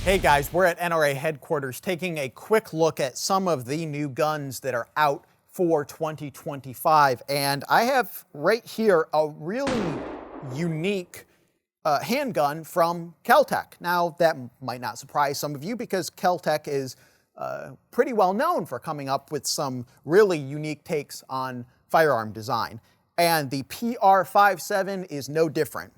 Hey guys, we're at NRA headquarters taking a quick look at some of the new guns that are out for 2025. And I have right here a really unique handgun from KelTec. Now, that might not surprise some of you because KelTec is pretty well known for coming up with some really unique takes on firearm design. And the PR57 is no different.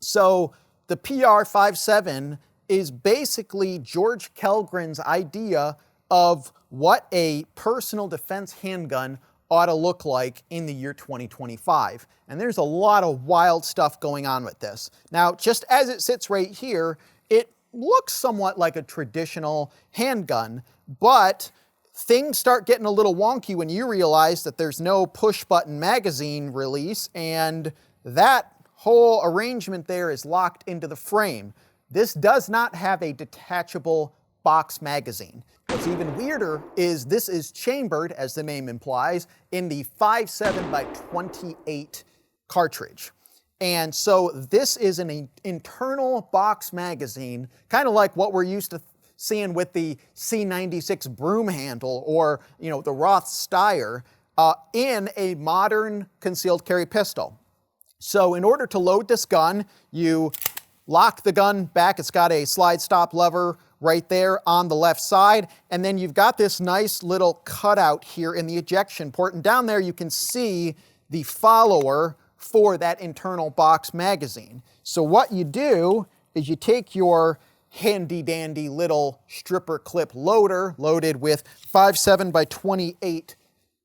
So the PR57 is basically George Kellgren's idea of what a personal defense handgun ought to look like in the year 2025. And there's a lot of wild stuff going on with this. Now, just as it sits right here, it looks somewhat like a traditional handgun, but things start getting a little wonky when you realize that there's no push-button magazine release, and that whole arrangement there is locked into the frame. This does not have a detachable box magazine. What's even weirder is this is chambered, as the name implies, in the 5.7x28 cartridge. And so this is an internal box magazine, kind of like what we're used to seeing with the C96 broom handle or, the Roth Steyr in a modern concealed carry pistol. So in order to load this gun, you lock the gun back. It's got a slide stop lever right there on the left side. And then you've got this nice little cutout here in the ejection port. And down there you can see the follower for that internal box magazine. So what you do is you take your handy dandy little stripper clip loader loaded with 5.7x28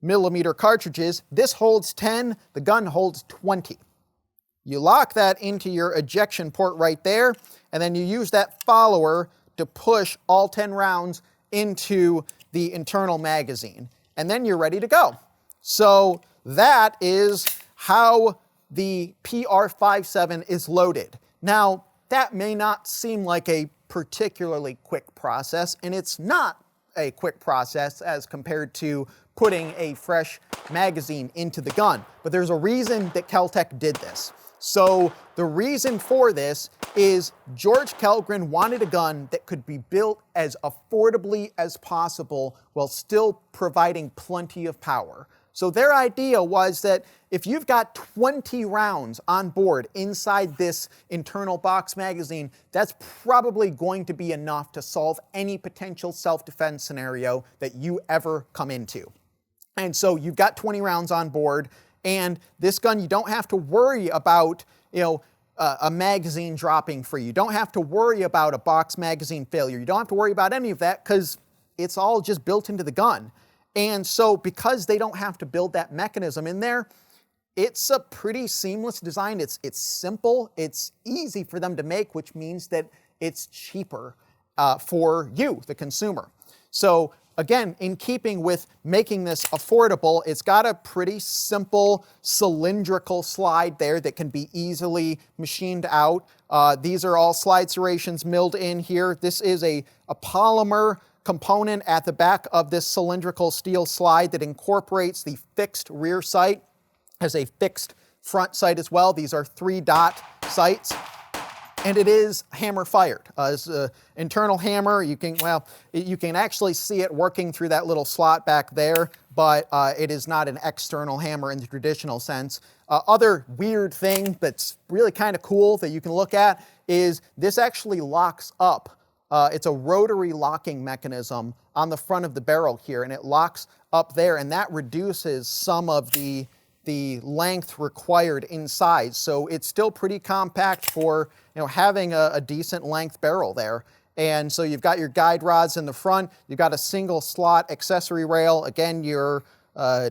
millimeter cartridges. This holds 10, the gun holds 20. You lock that into your ejection port right there, and then you use that follower to push all 10 rounds into the internal magazine. And then you're ready to go. So that is how the PR57 is loaded. Now, that may not seem like a particularly quick process, and it's not a quick process as compared to putting a fresh magazine into the gun. But there's a reason that KelTec did this. So the reason for this is George Kellgren wanted a gun that could be built as affordably as possible while still providing plenty of power. So their idea was that if you've got 20 rounds on board inside this internal box magazine, that's probably going to be enough to solve any potential self-defense scenario that you ever come into. And so you've got 20 rounds on board. And this gun, you don't have to worry about, a magazine dropping for you. You don't have to worry about a box magazine failure. You don't have to worry about any of that because it's all just built into the gun. And so because they don't have to build that mechanism in there, it's a pretty seamless design. It's simple. It's easy for them to make, which means that it's cheaper for you, the consumer. So again, in keeping with making this affordable, it's got a pretty simple cylindrical slide there that can be easily machined out. These are all slide serrations milled in here. This is a polymer component at the back of this cylindrical steel slide that incorporates the fixed rear sight as a fixed front sight as well. These are 3-dot sights. And it is hammer fired. It's an internal hammer. You can actually see it working through that little slot back there, but it is not an external hammer in the traditional sense. Other weird thing that's really kind of cool that you can look at is this actually locks up. It's a rotary locking mechanism on the front of the barrel here, and it locks up there, and that reduces some of the length required inside. So it's still pretty compact for having a decent length barrel there. And so you've got your guide rods in the front. You've got a single slot accessory rail. Again, your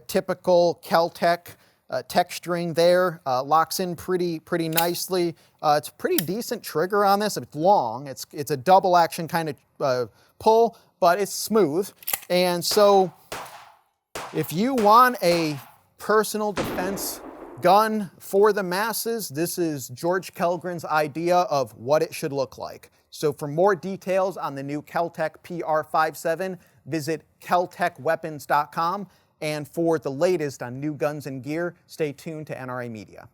typical KelTec texturing there locks in pretty nicely. It's a pretty decent trigger on this. It's long. It's a double action kind of pull, but it's smooth. And so if you want a personal defense gun for the masses, this is George Kellgren's idea of what it should look like. So for more details on the new KelTec PR57, visit keltecweapons.com. And for the latest on new guns and gear, stay tuned to NRA Media.